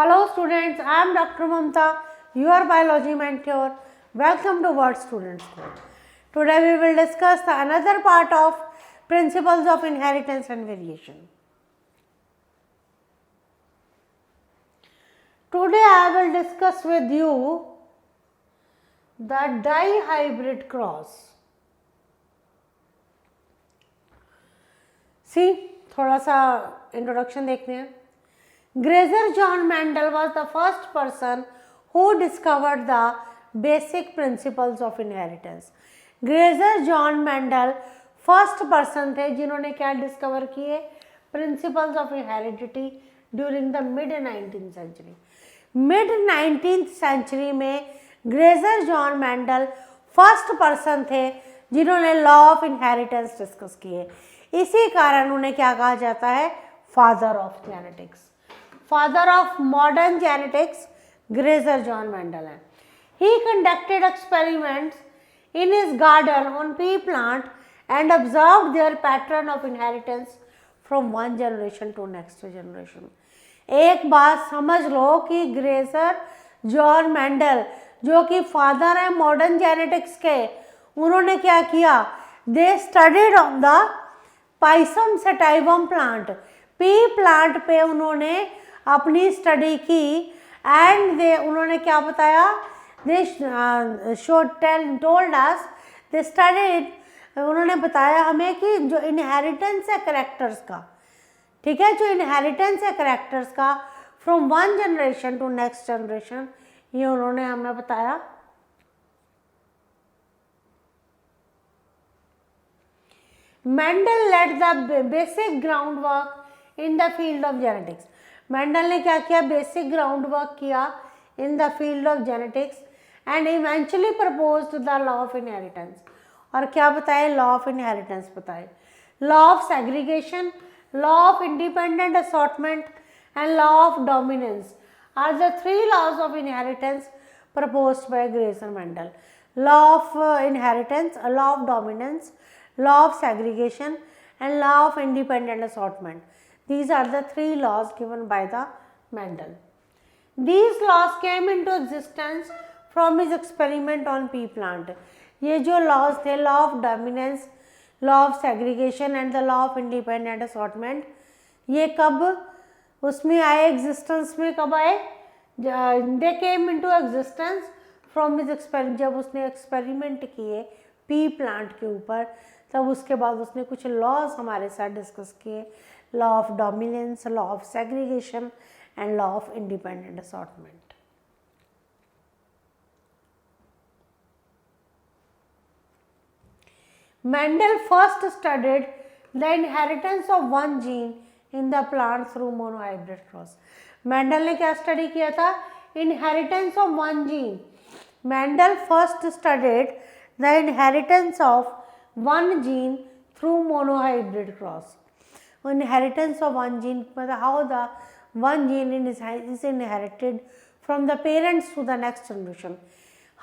Hello students, I am Dr. Mamta, your biology mentor. Welcome to Word Student School. Today we will discuss another part of principles of inheritance and variation. Today I will discuss with you the dihybrid cross. See, थोड़ा सा introduction देखते हैं. Grazer John Mendel was the first person who discovered the basic principles of inheritance. Grazer John Mendel first person थे जिन्होंने क्या discover किए, principles of heredity during the mid 19th century. Mid 19th century में Gregor John Mendel first person थे जिन्होंने law of inheritance discuss किए. इसी कारण उन्हें क्या कहा जाता है, father of genetics. Father of modern genetics Gregor John Mendel है. He conducted experiments in his garden on pea plant and observed their pattern of inheritance from one generation to next generation. एक बात समझ लो कि grazer John Mendel जो कि father है modern genetics के, उन्होंने क्या किया, दे studied on the Pisum sativum plant, P plant पे उन्होंने अपनी स्टडी की. एंड दे उन्होंने क्या बताया, told us, they studied, उन्होंने बताया हमें कि जो इनहेरिटेंस है करेक्टर्स का, ठीक है, जो इनहेरिटेंस है करेक्टर्स का from one generation to next generation, ये उन्होंने हमें बताया. Mendel led the basic ground work in the field of genetics. Mendel ने क्या किया, बेसिक ग्राउंड वर्क किया in the field of genetics and eventually proposed the law of inheritance. और क्या बताए, लॉ ऑफ इनहेरिटेंस बताए. Law of segregation, law of independent assortment and law of dominance are the three laws of inheritance proposed by Gregor Mendel. Law of inheritance, law of dominance, law of segregation and law of independent assortment. These are the three laws given by the Mendel. These laws came into existence from his experiment on pea plant. ये जो laws थे, law of dominance, law of segregation and the law of independent assortment, ये कब उसमें आए, existence में कब आए, they came into existence from his experiment. जब उसने experiment किए पी प्लांट के ऊपर, तब उसके बाद उसने कुछ लॉज हमारे साथ डिस्कस किए, law of dominance, law of segregation and law of independent assortment. Mendel first studied the inheritance of one gene in the plant through monohybrid cross. Mendel ने क्या स्टडी किया था, inheritance of one gene. Mendel first studied the inheritance of one gene through monohybrid cross. Inheritance of one gene, how the one gene is inherited from the parents to the next generation.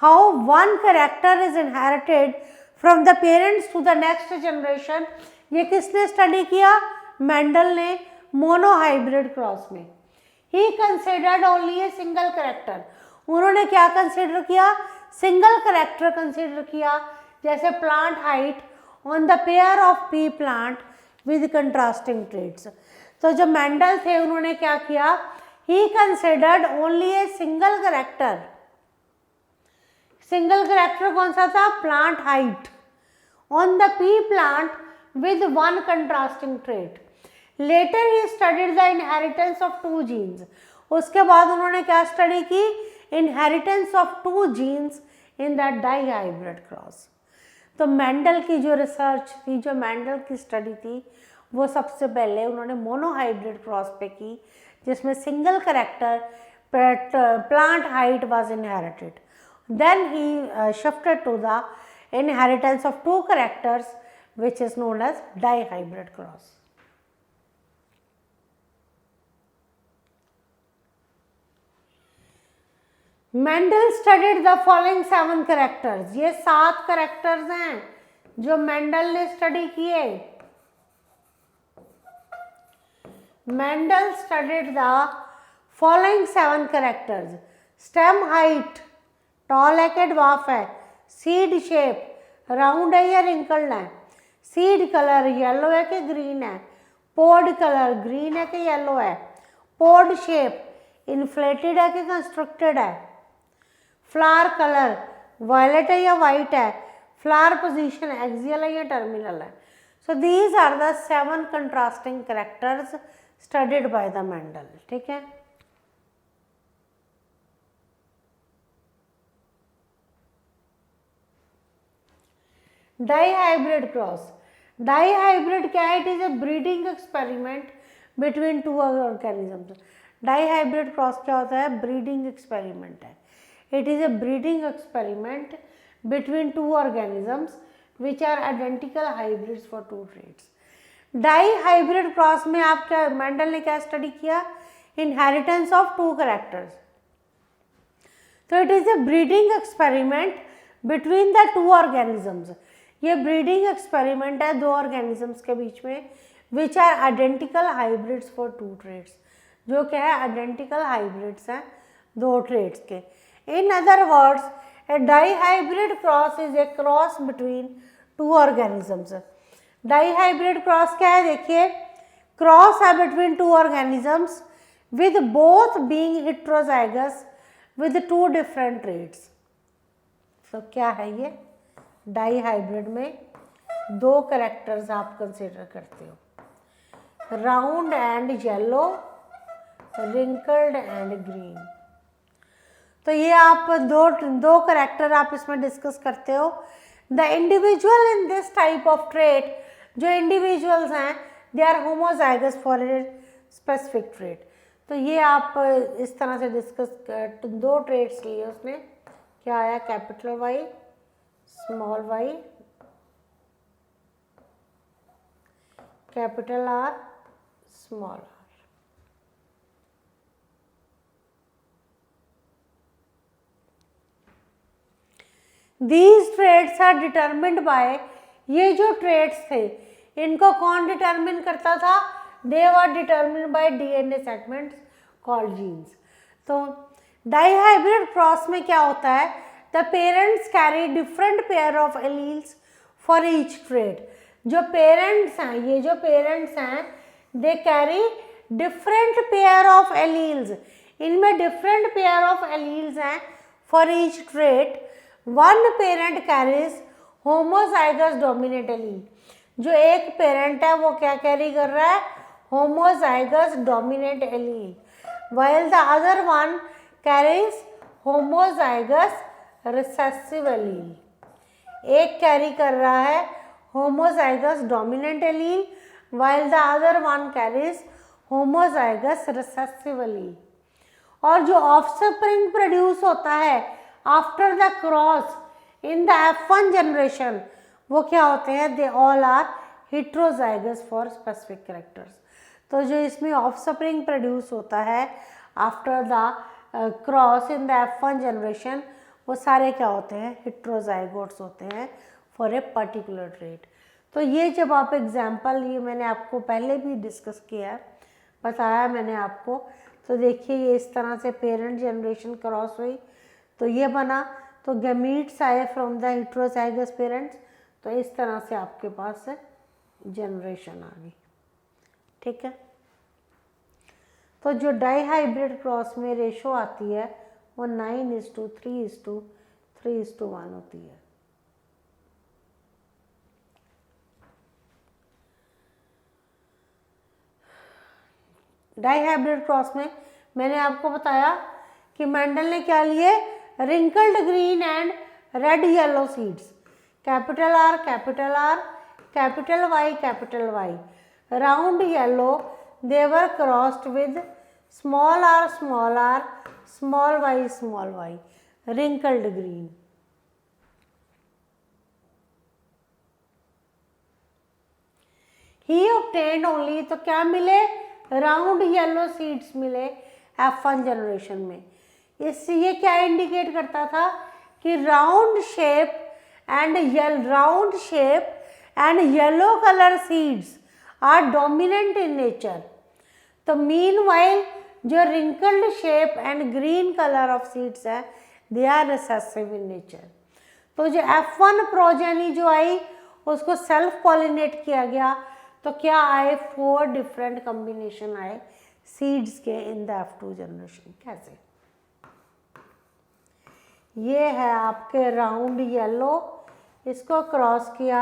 How one character is inherited from the parents to the next generation. ये किसने study किया, Mendel ने monohybrid cross में. He considered only a single character. उन्होंने क्या consider किया, single character consider किया, जैसे plant height on the pair of pea plant with contrasting traits. तो जो मेंडल थे उन्होंने क्या किया, he considered only a single character. Single character कौन सा था, plant height on the pea plant with one contrasting trait. Later he studied the inheritance of two genes. उसके बाद उन्होंने क्या स्टडी की, inheritance of two genes in the dihybrid cross. तो Mendel की जो रिसर्च थी, जो मेंडल की स्टडी थी, वो सबसे पहले उन्होंने मोनोहाइब्रिड क्रॉस पे की, जिसमें single character plant height was inherited. Then he shifted to the inheritance of two characters which is known as dihybrid cross. Mendel studied the following 7 characters. ये 7 करेक्टर्स हैं जो मेंडल ने स्टडी किए. Mendel studied the following 7 characters, stem height, tall है कि dwarf है, seed shape round है या रिंकल्ड है, सीड कलर येलो है कि ग्रीन है, पोड कलर ग्रीन है कि येलो है, पोड शेप इन्फ्लेटेड है कि कंस्ट्रक्टेड है, फ्लावर कलर वायलेट है या वाइट है, फ्लावर पोजीशन एक्सियल है या टर्मिनल है. So these are the 7 contrasting characters studied by the Mendel. ठीक है. डाईहाइब्रिड क्रॉस, डाईहाइब्रिड क्या है? It is a breeding experiment between 2 organisms. Dihybrid cross क्या होता है? ब्रीडिंग एक्सपेरिमेंट है. It is a breeding experiment between 2 organisms which are identical hybrids for 2 traits. Dihybrid cross में आप क्या, मेंडल ने क्या स्टडी किया? Inheritance of 2 characters. तो it is a breeding experiment between the 2 organisms. ये ब्रीडिंग एक्सपेरिमेंट है 2 ऑर्गेनिजम्स के बीच में which are identical hybrids for 2 traits. जो क्या है? आइडेंटिकल हाइब्रिड्स हैं 2 ट्रेट्स के. In other words, a dihybrid cross is a cross between 2 organisms. Dihybrid cross क्या है? देखिए, क्रॉस है between 2 organisms with both being heterozygous with 2 different traits. तो क्या है ये? डाईहाइब्रिड में 2 कैरेक्टर्स आप कंसिडर करते हो, round and yellow, wrinkled and green. तो ये आप दो कैरेक्टर आप इसमें डिस्कस करते हो. The individual in this type of trait, जो इंडिविजुअल्स हैं, they are homozygous for a specific trait. तो ये आप इस तरह से डिस्कस 2 ट्रेट्स लिए उसने. क्या आया? Capital Y, small Y, capital R, small R. These traits are determined by, ये जो traits थे इनको कौन डिटर्मिन करता था? They were determined by DNA segments called genes. तो डाईहाइब्रिड क्रॉस में क्या होता है? The parents carry different pair of alleles for each trait. जो पेरेंट्स हैं, ये जो पेरेंट्स हैं, they carry different pair of alleles. इनमें different pair of alleles हैं for each trait. One parent carries homozygous dominant allele. जो एक parent है वो क्या कैरी कर रहा है? homozygous dominant allele, while the other one carries homozygous recessive allele. एक कैरी कर रहा है homozygous dominant allele, while the other one carries homozygous recessive allele. और जो ऑफस्प्रिंग प्रोड्यूस होता है after the cross in the F1 generation, वो क्या होते हैं? They all are heterozygous for specific characters. तो जो इसमें ऑफस्प्रिंग प्रोड्यूस होता है after the cross in the F1 generation, वो सारे क्या होते हैं? हेट्रोजाइगोट्स होते हैं फॉर ए पर्टिकुलर ट्रेट. तो ये जब आप एग्जाम्पल, ये मैंने आपको पहले भी डिस्कस किया है, बताया मैंने आपको. तो देखिए ये इस तरह से पेरेंट जनरेशन क्रॉस हुई तो ये बना. तो गैमीट्स आए फ्रॉम द हेट्रोजाइगस पेरेंट्स. तो इस तरह से आपके पास जनरेशन आ गई. ठीक है. तो जो डाईहाइब्रिड क्रॉस में रेशो आती है वो 9:3:3:1 होती है. डाईहाइब्रिड क्रॉस में मैंने आपको बताया कि मेंडल ने क्या लिए? Wrinkled green and red yellow seeds. Capital R, capital R, capital Y, capital Y. Round yellow, they were crossed with small r, small r, small y, small y. Wrinkled green. He obtained only, तो क्या मिले? Round yellow seeds मिले F1 generation में. इससे ये क्या indicate करता था कि round shape and yellow colour seeds are dominant in nature. तो मीनवाइल जो wrinkled shape and green colour of seeds है they are recessive in nature. तो जो F1 प्रोजेनी जो आई उसको सेल्फ पॉलिनेट किया गया, तो क्या आए 4 डिफरेंट कॉम्बिनेशन आए सीड्स के इन द F2 जनरेशन। कैसे? ये है आपके राउंड येलो, इसको क्रॉस किया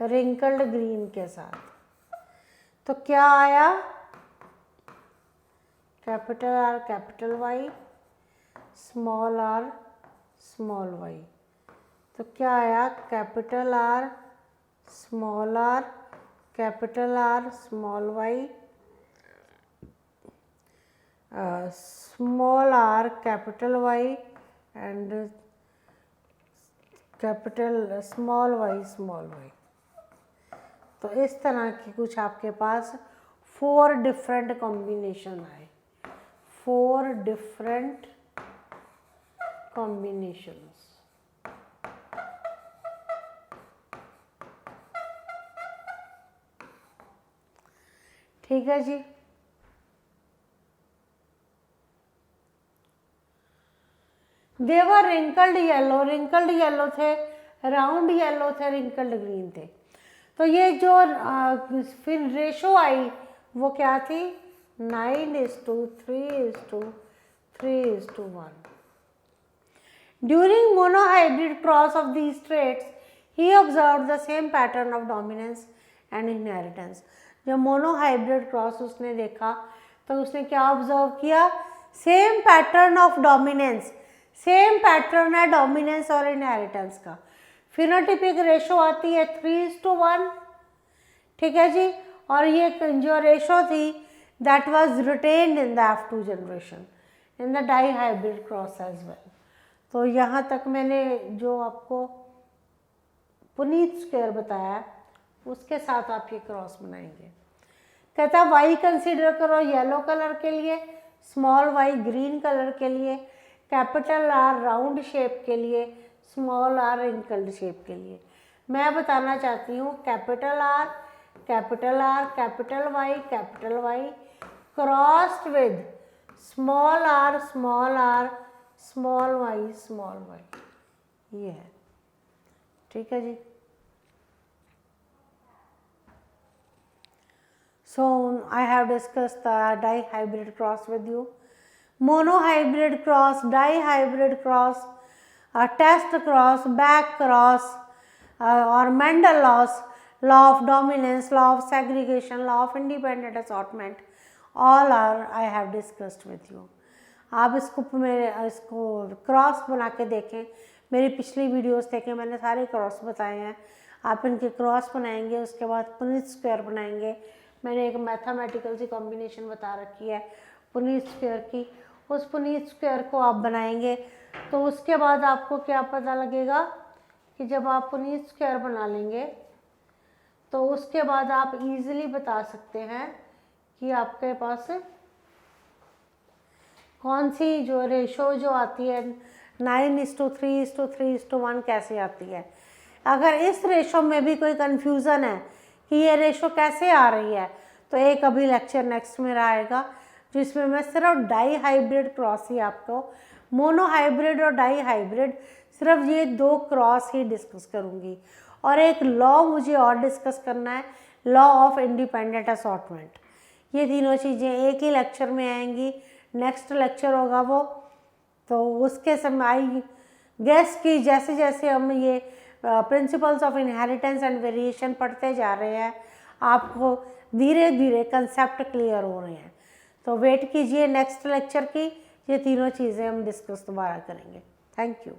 रिंकल्ड ग्रीन के साथ, तो क्या आया capital R capital Y, small r small y। तो क्या आया capital R small r capital R small y, small r capital Y and capital small y small y। तो इस तरह की कुछ आपके पास 4 डिफरेंट कॉम्बिनेशन आए, 4 डिफरेंट कॉम्बिनेशंस। ठीक है जी। देवर रिंकल्ड येलो, रिंकल्ड येलो थे, राउंड येलो थे, रिंकल्ड ग्रीन थे। तो ये जो फिर रेशो आई वो क्या थी 9:3:3:1। During monohybrid cross of these traits, he observed the same pattern of dominance and inheritance. जब मोनोहाइब्रिड क्रॉस उसने देखा तो उसने क्या ऑब्जर्व किया, same pattern of dominance, same pattern है डोमिनेंस और इनहेरिटेंस का। फिनोटिपिक रेशो आती है 3:1, ठीक है जी। और ये जो रेशो थी that was retained in the F2 generation in the dihybrid cross as well. तो यहाँ तक मैंने जो आपको पुनीत स्क्वायर बताया उसके साथ आप ये क्रॉस बनाएंगे। कहता है वाई कंसीडर करो येलो कलर के लिए, स्मॉल वाई ग्रीन कलर के लिए, कैपिटल R राउंड शेप के लिए, स्मॉल r रिंकल्ड शेप के लिए। मैं बताना चाहती हूँ capital R capital R capital Y crossed with small r small y small y, ये है। ठीक है जी। So I have discussed the dihybrid cross with you. Monohybrid cross, dihybrid cross, test cross, back cross, or Mendel laws, law of dominance, law of segregation, law of independent assortment, all are I have discussed with you. आप इसको cross बना के देखें, मेरी पिछली videos देखें, मैंने सारे क्रॉस बताए हैं। आप इनके क्रॉस बनाएंगे, उसके बाद पुनीत स्क्वायर बनाएंगे। मैंने एक मैथमेटिकल सी कॉम्बिनेशन बता रखी है पुनीत स्क्वायर की, उस पुनीत स्क्वायर को आप बनाएंगे तो उसके बाद आपको क्या पता लगेगा कि जब आप पुनीत स्क्वायर बना लेंगे तो उसके बाद आप इजीली बता सकते हैं कि आपके पास कौन सी जो रेशो जो आती है 9:3:3:1 कैसे आती है। अगर इस रेशो में भी कोई कन्फ्यूज़न है कि ये रेशो कैसे आ रही है तो एक अभी लेक्चर नेक्स्ट मेरा आएगा जिसमें मैं सिर्फ डाई हाइब्रिड क्रॉस ही आपको, मोनो हाइब्रिड और डाई हाइब्रिड सिर्फ ये 2 क्रॉस ही डिस्कस करूँगी। और एक लॉ मुझे और डिस्कस करना है, लॉ ऑफ इंडिपेंडेंट असॉर्टमेंट। ये तीनों चीज़ें एक ही लेक्चर में आएंगी, नेक्स्ट लेक्चर होगा वो। तो उसके समय आई गेस की जैसे जैसे हम ये principles of inheritance and variation पढ़ते जा रहे हैं आपको धीरे धीरे कंसेप्ट क्लियर हो रहे हैं। तो वेट कीजिए नेक्स्ट लेक्चर की, ये तीनों चीज़ें हम डिस्कस दोबारा करेंगे। Thank you.